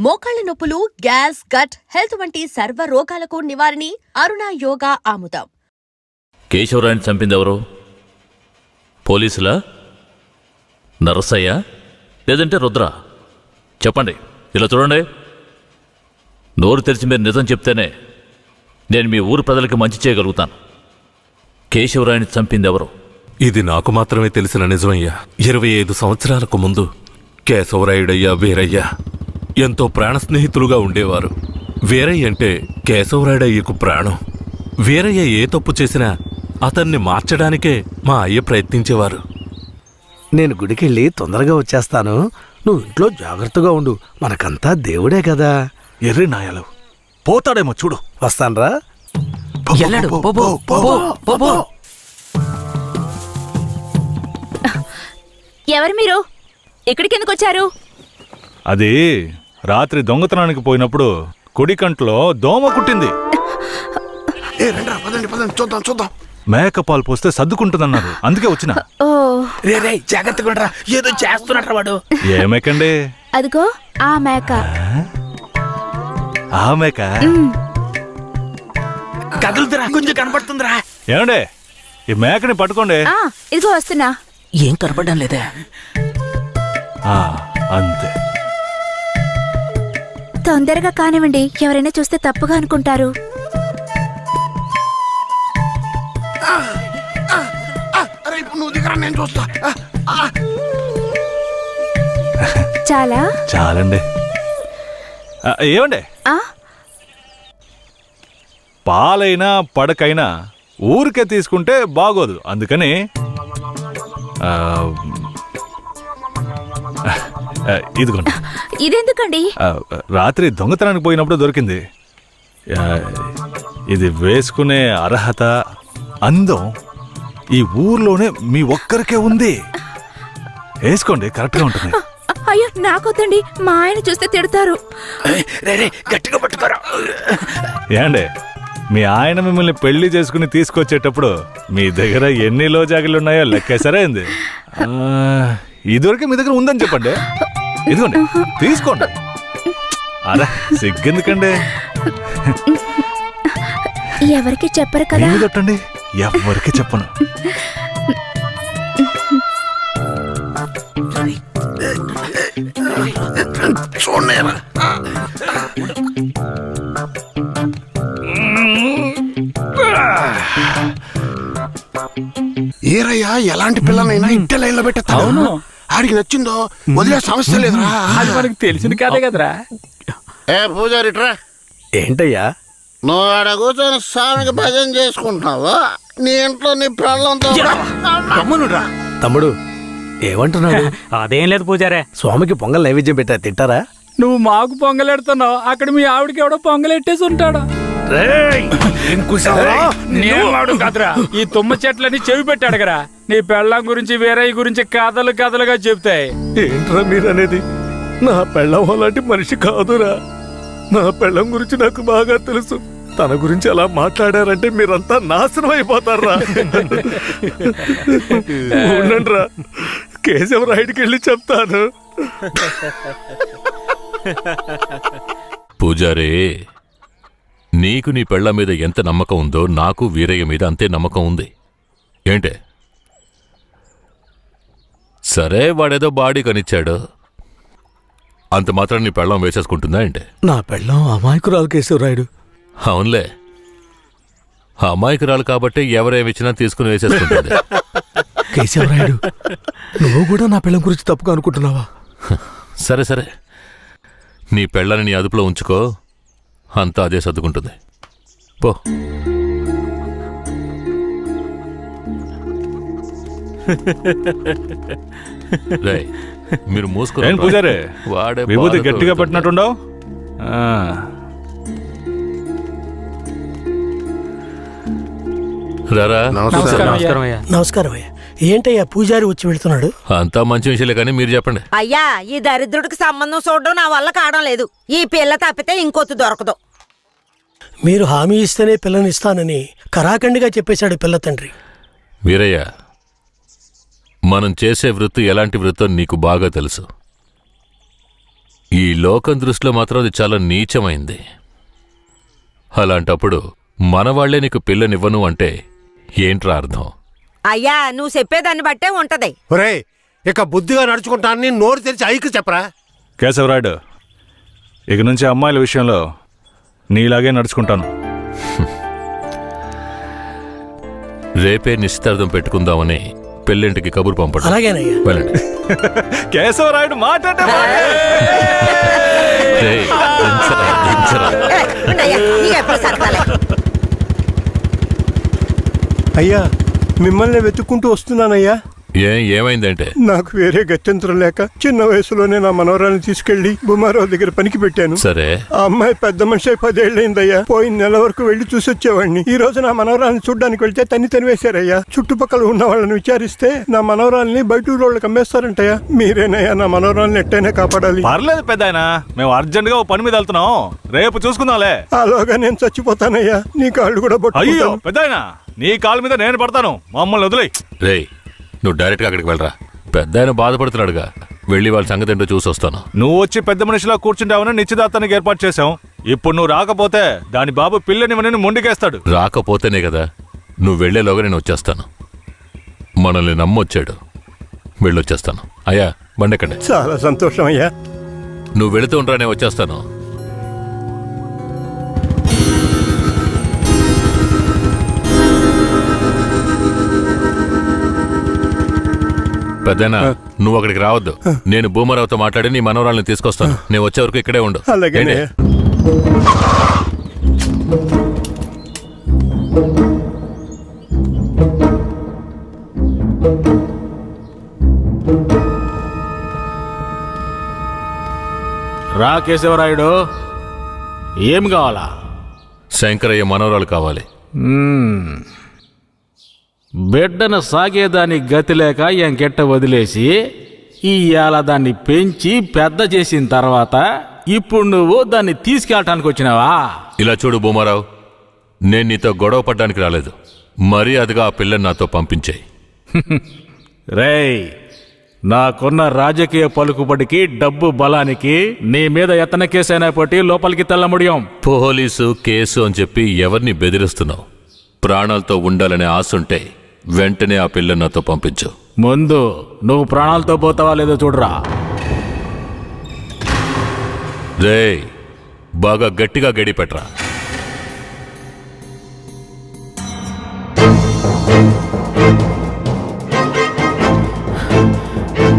మోకాళ్ల నొప్పులు, gas, gut health వంటి సర్వ రోగాలకు నివారణి అరుణ యోగా ఆముదం. కేశవరాయని చంపిందెవరు? పోలీసులా? నరసయ్య? లేదంటే రుద్ర? చెప్పండి. ఇలా చూడండి, నోరు తెరిచి మీరు నిజం చెప్తేనే నేను మీ ఊరు ప్రజలకి మంచి చేయగలుగుతాను. కేశవరాయని చంపిందెవరు? ఇది నాకు మాత్రమే తెలిసిన నిజమయ్యా. 25 సంవత్సరాలకు ముందు కేశవరాయుడయ్యా, వీరయ్య ఎంతో ప్రాణ స్నేహితులుగా ఉండేవారు. వీరయ్య అంటే కేశవరాయుడయ్యకు ప్రాణం. వీరయ్య ఏ తప్పు చేసినా అతన్ని మార్చడానికే మా అయ్య ప్రయత్నించేవారు. నేను గుడికెళ్ళి తొందరగా వచ్చేస్తాను, నువ్వు ఇంట్లో జాగ్రత్తగా ఉండు. మనకంతా దేవుడే కదా. ఎర్రి నాయాలు పోతాడేమో చూడు. వస్తాన్రా. ఎవరు మీరు? ఇక్కడికి ఎందుకు వచ్చారు? అది రాత్రి దొంగతనానికి పోయినప్పుడు కుడి కంట్లో దోమ కుట్టింది. చూద్దాం. మేకపాలు పోస్తే సర్దుకుంటుందన్నారు, అందుకే వచ్చిన. జాగ్రత్తగా ఏదో చేస్తున్నట్రా వాడు. ఏ మేకండి? అదిగో ఆ మేక. ఆ మేక కదులుతురా, కొంచెం కనపడుతుందిరా. ఏమండే, ఈ మేకని పట్టుకోండి. ఇదిగో వస్తున్నా. ఏం కనపడడం లేదే. అంతే. తొందరగా కానివ్వండి, ఎవరైనా చూస్తే తప్పుగా అనుకుంటారు. చాలా చాలండి. ఏమండే, పాలైనా పడకైనా ఊరికే తీసుకుంటే బాగోదు. అందుకని ఇదిగోండి. ఇదెందుకండి? రాత్రి దొంగతనానికి పోయినప్పుడు దొరికింది. ఇది వేసుకునే అర్హత, అందం ఈ ఊర్లోనే మీ ఒక్కరికే ఉంది. వేసుకోండి, కరెక్ట్గా ఉంటుంది. అయ్యో నాకొద్దండి, మా ఆయన చూస్తే తిడతారు. గట్టిగా పట్టుకోరా. ఏండే, మీ ఆయన మిమ్మల్ని పెళ్లి చేసుకుని తీసుకొచ్చేటప్పుడు మీ దగ్గర ఎన్ని లోజాగిలు ఉన్నాయో లెక్కేసరే అయింది. ఇదివరకే మీ దగ్గర ఉందని చెప్పండి. ఇదిగోండి, తీసుకోండి. అరే సిగ్గెందుకండి? ఎవరికి చెప్పరు కదా. తట్టండి, ఎవరికి చెప్పను. ఏరయ్యా, ఎలాంటి పిల్లనైనా ఇంటి లైన్ లో పెట్టేస్తాను. ఆడికి నచ్చిందో వదిలే సమస్య లేదురా. అది మనకి తెలిసింది కాదే కదరా. ఏ పూజారిట్రా, ఏంటయ్యా? నువ్వు ఆడ కూర్చొని స్వామికి భజన చేసుకుంటున్నావు, నీ ఇంట్లో నీ పిల్లలతో. తమ్ముడు ఏమంటున్నాడు? అదేం లేదు పూజారే, స్వామికి పొంగల్ నైవేద్యం పెట్టా, తింటారా? నువ్వు మాకు పొంగలెడుతున్నావు, అక్కడ మీ ఆవిడకి ఎవడో పొంగలెట్టేసి ఉంటాడు. నేను వాడు కదరా, ఈ తుమ్మ చెట్లని చెవి పెట్టాడు కదా. నీ పెళ్ళం గురించి వేరే గురించి కథలు కథలుగా చెప్తాయి. ఏంట్రా మీరనేది? నా పెళ్ళం అలాంటి మనిషి కాదురా. నా పెళ్ళం గురించి నాకు బాగా తెలుసు. తన గురించి అలా మాట్లాడారంటే మీరంతా నాశనం అయిపోతారా. ఉండండిరా, కేశవరాయుడికి వెళ్ళి చెప్తాను. పూజారే, నీకు నీ పెళ్ల మీద ఎంత నమ్మకం ఉందో నాకు వీరయ్య మీద అంతే నమ్మకం ఉంది. ఏంటే, సరే వాడేదో బాడీ కనిచ్చాడు, అంత మాత్రం నీ పెళ్ళం వేసేసుకుంటుందా ఏంటే? నా పెళ్ళం అమాయకురాలు కేశవరాయుడు. అవునులే, అమాయకురాలు కాబట్టి ఎవరేమిచ్చినా తీసుకుని వేసేసుకుంటుంది. కేశవరాయుడు, నువ్వు కూడా నా పెళ్ళం గురించి తప్పుగా అనుకుంటున్నావా? సరే సరే, నీ పెళ్ళని నీ అదుపులో ఉంచుకో, అంతా అదే సర్దుకుంటుంది. పో. మీరు మూసుకుని పూజారే, వాడే విభూతి గట్టిగా పట్టినట్టుండవు. రారా. నమస్కారం అయ్యా. ఏంటయ్యా పూజారి వచ్చి వెళ్తున్నాడు? అంతా మంచి విషయాలే, కానీ మీరు చెప్పండి. అయ్యా, ఈ దరిద్రుడికి సంబంధం చూడడం నా వల్ల కావడం లేదు. ఈ పిల్ల తప్పితే ఇంకొత్తు దొరకదు. మీరు హామీ ఇస్తేనే పిల్లనిస్తానని కరాఖండిగా చెప్పేశాడు పిల్ల తండ్రి. వీరయ్య, మనం చేసే వృత్తి ఎలాంటి వృత్తో నీకు బాగా తెలుసు. ఈ లోకం దృష్టిలో మాత్రం అది చాలా నీచమైంది. అలాంటప్పుడు మనవాళ్లే నీకు పిల్లనివ్వను అంటే ఏంట్రా అర్థం? అయ్యా నువ్వు చెప్పేదాన్ని బట్టే ఉంటది. ఒరే, ఇక బుద్ధిగా నడుచుకుంటానని నోరు తెరిచి ఐకి చెప్పరా. కేశవరాయుడు, ఇక నుంచి అమ్మాయిల విషయంలో నీలాగే నడుచుకుంటాను. రేపే నిశ్చితార్థం పెట్టుకుందామని పెళ్ళింటికి కబురు పంపడం. అలాగేనయ్యా. వెళ్ళండి. కేశవరాయుడు మాట్లాడే రేయ్, దించరా, దించరా. ఉండయ్యా, నీకెప్పుడు సరదాలే. అయ్యా, మిమ్మల్ని వెతుక్కుంటూ వస్తున్నానయ్యా. ఏమైందంటే? నాకు వేరే గత్యంతరం లేక చిన్న వయసులోనే నా మనవరాలను తీసుకెళ్లి బుమారావు దగ్గర పనికి పెట్టాను. సరే, ఆ అమ్మాయి పెద్ద మనిషి 10 ఏళ్ళైందయ్యా. పోయిన నెల వరకు వెళ్లి చూసొచ్చేవాడిని. ఈ రోజు నా మనవరాలను చూడ్డానికి వెళ్తే తనివేశారయ్యా. చుట్టుపక్కల ఉన్న వాళ్ళని విచారిస్తే నా మనవరాల్ని బయట ఊరోళ్ళకి అమ్మేస్తారంటయ్యా. మీరేనయ్యా నా మనవరాలను ఎట్టయినా కాపాడాలి. పర్లేదు పెద్దాయన, మేము అర్జెంట్ గా ఓ పని మీద వెళ్తున్నాం, రేపు చూసుకుందాంలే. అలాగా నేను చచ్చిపోతానయ్యా. నీ కాళ్ళు కూడా అయ్యో పట్టుకుంటాను. పెద్దాయన, నీ కాళ్ళ మీద నేను పడతాను, మమ్మల్ని వదిలేయ్. రేయ్, నువ్వు డైరెక్ట్గా అక్కడికి వెళ్ళరా. పెద్ద ఆయన బాధపడుతున్నాడుగా, వెళ్ళి వాళ్ళ సంగతి ఏంటో చూసి వస్తాను. నువ్వు వచ్చి పెద్ద మనిషిలా కూర్చుంటావని నిశ్చితార్థానికి ఏర్పాటు చేశాం. ఇప్పుడు నువ్వు రాకపోతే దాని బాబు పిల్లని మొండికేస్తాడు. రాకపోతేనే కదా. నువ్వు వెళ్లేలోగా నేను వచ్చేస్తాను. మనల్ని నమ్మొచ్చాడు, వెళ్ళొచ్చేస్తాను. అయ్యా, బండెక్కండి. చాలా సంతోషం అయ్యా. నువ్వు వెళుతూ ఉంటా, నేను వచ్చేస్తాను. పెద్దనా, నువ్వు అక్కడికి రావద్దు. నేను భూమరావుతో మాట్లాడి నీ మనవరాల్ని తీసుకొస్తాను. నేను వచ్చే వరకు ఇక్కడే ఉండు. అలాగే. రా కేశవరాయుడు, ఏం కావాలా? శంకరయ్య మనవరాలు కావాలి. బిడ్డను సాగేదానికి గతి లేక ఎంకెట్ట వదిలేసి ఇవాళ దాన్ని పెంచి పెద్ద చేసిన తర్వాత ఇప్పుడు నువ్వు దాన్ని తీసుకెళ్ళటానికి వచ్చినావా? ఇలా చూడు భూమారావు, నేను నీతో గొడవ పడ్డానికి రాలేదు. మర్యాదగా ఆ పిల్లని నాతో పంపించేయి. రేయ్, నాకున్న రాజకీయ పలుకుబడికి డబ్బు బలానికి నీ మీద ఎత్తన కేసైనా పట్టి లోపలికి తెల్ల ముడియం. పోలీసు కేసు అని చెప్పి ఎవరిని బెదిరిస్తున్నావు? ప్రాణాలతో ఉండాలనే ఆశుంటే వెంటనే ఆ పిల్లని నాతో పంపించు. ముందు నువ్వు ప్రాణాలతో పోతావా లేదో చూడరా. రేయ్, బాగా గట్టిగా గడి పెట్టరా.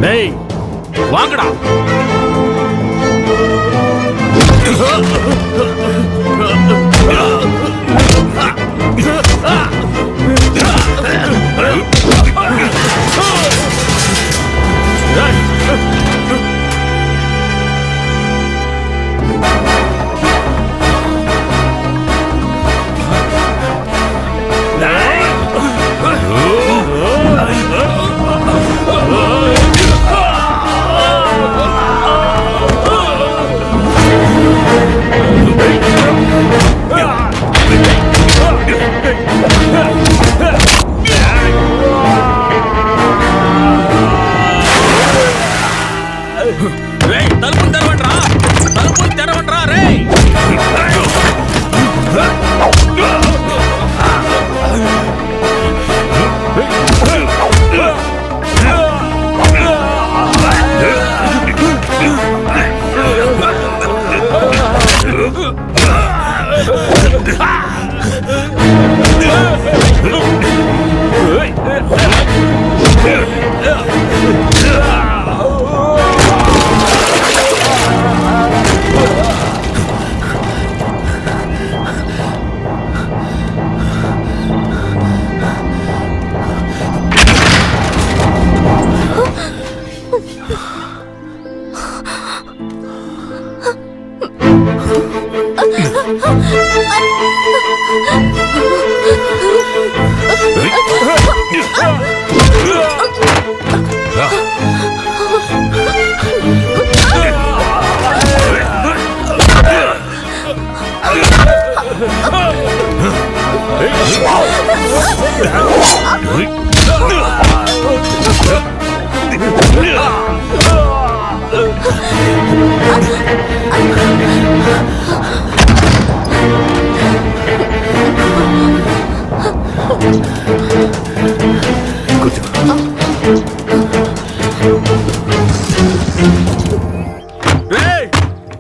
రేయ్, వాంగడా. Ah!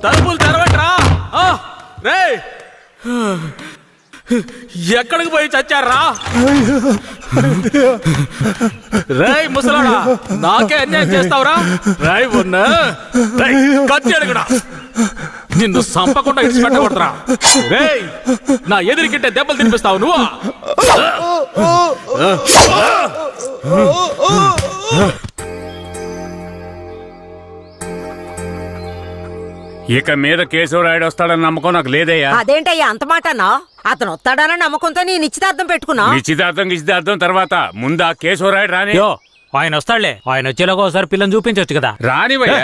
తలుపులు తెరవట్రా. రేయ్ ఎక్కడికి పోయి చచ్చారా? రేయ్ ముసలాడా, నాకే అన్యాయం చేస్తావురా? రాయ్ ఉన్నా కత్తి అడుగుడా, నిన్ను సంపకుండా ఇచ్చి పెట్టకూడదురా. రేయ్ నా ఎదురికింటే దెబ్బలు తినిపిస్తావు నువ్వు. ఇక మీద కేశవరాయుడు వస్తాడని నమ్మకం నాకు లేదయ్యా. అదేంటయ్యా అంత మాట అన్నా? అతను వస్తాడన్న నమ్మకంతో నీ నిశ్చితార్థం పెట్టుకున్నా. నిశ్చితార్థం తర్వాత ముందు ఆ కేశవరాయుడు రాని. ఆయన వస్తాడులే, ఆయన వచ్చేలాగా ఒకసారి పిల్లని చూపించవచ్చు కదా. రానివయ్యా.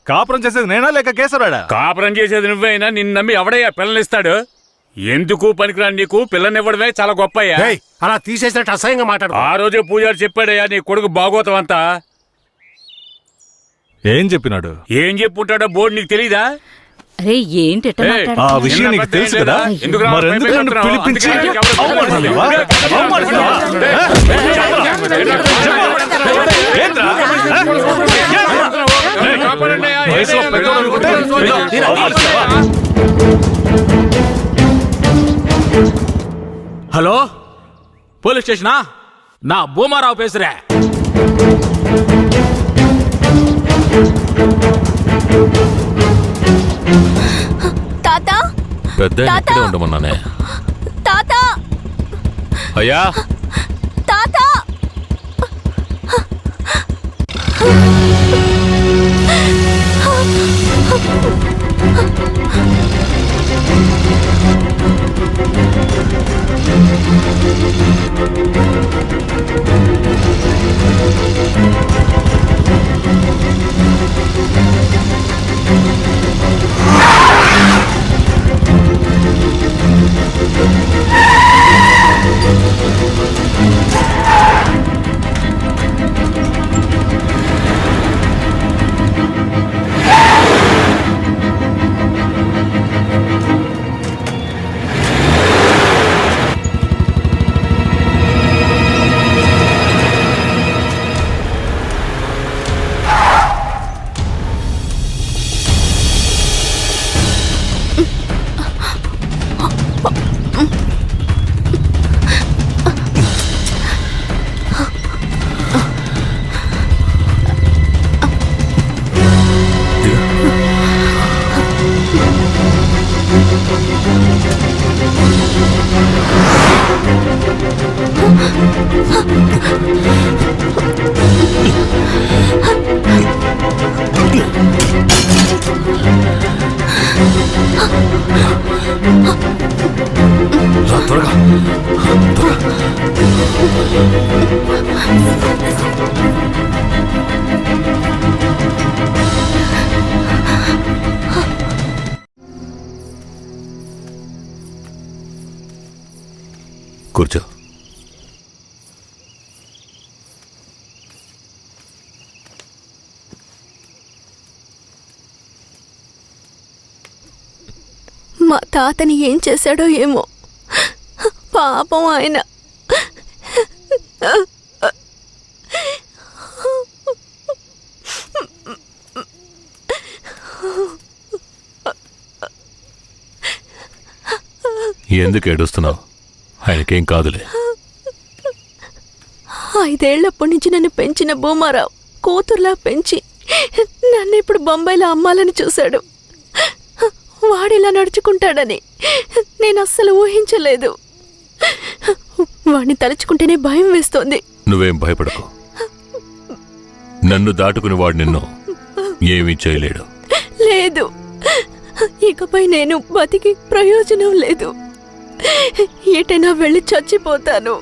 కాపురం చేసేది నేనా లేక కేశవరాడా? కాపురం చేసేది నువ్వైనా నిన్ను నమ్మి ఎవడయ్యా పిల్లనిస్తాడు? ఎందుకు పనికిరాని నీకు పిల్లనివ్వడమే చాలా గొప్పయ్యా. అలా తీసేసినట్టు అసహ్యంగా మాట్లాడు. ఆ రోజే పూజారి చెప్పాడయ్యా నీ కొడుకు భాగవతం అంతా. ఏం చెప్పినాడు? ఏం చెప్పుంటాడో బోర్డు నీకు తెలీదా? అరే ఏంటి ఆ విషయం నీకు తెలుసు కదా, మరెందుకు నన్ను పిలిపించి అవమానిస్తున్నావా? అవమానిస్తున్నావా? ఏంట్రా? వయసులో పెద్దోడు అనుకుంటే అవమానిస్తున్నావా? Hello police స్టేషనా? నా భూమారావు పేసురే. తాత పెద్ద ఇక్కడే ఉండమన్నానే. తాత అయ్యా తాత త్వరగా కూర్చో. మా తాతని ఏం చేశాడో ఏమో, పాపం ఆయన. ఎందుకు ఏడుస్తున్నావు? ఆయనకేం కాదులే. 5 ఏళ్లప్పటి నుంచి నన్ను పెంచిన భూమారావు కూతుర్లా పెంచి నన్ను ఇప్పుడు బొంబాయిలో అమ్మాలని చూశాడు. వాడిలా నడుచుకుంటాడని నేను అస్సలు ఊహించలేదు. వాడిని తలుచుకుంటేనే భయం వేస్తోంది. నువ్వేం భయపడకు. నన్ను దాటుకుని వాడు నిన్ను ఏమీ చేయలేడు. లేదు, ఇకపై నేను బతికి ప్రయోజనం లేదు. ఎటైనా వెళ్ళి చచ్చిపోతాను.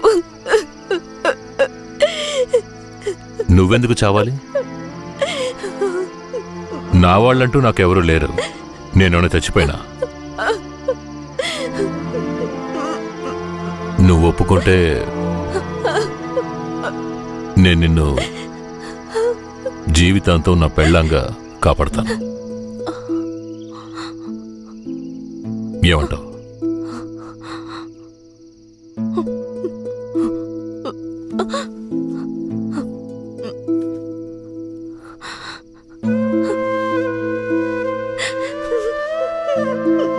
నువ్వెందుకు చావాలి? నా వాళ్ళంటూ నాకెవరూ లేరు. నేను చచ్చిపోయినా నువ్వు ఒప్పుకుంటే నేను నిన్ను జీవితాంతం నా పెళ్ళంగా కాపాడతాను. ఏమంటావు? ఆ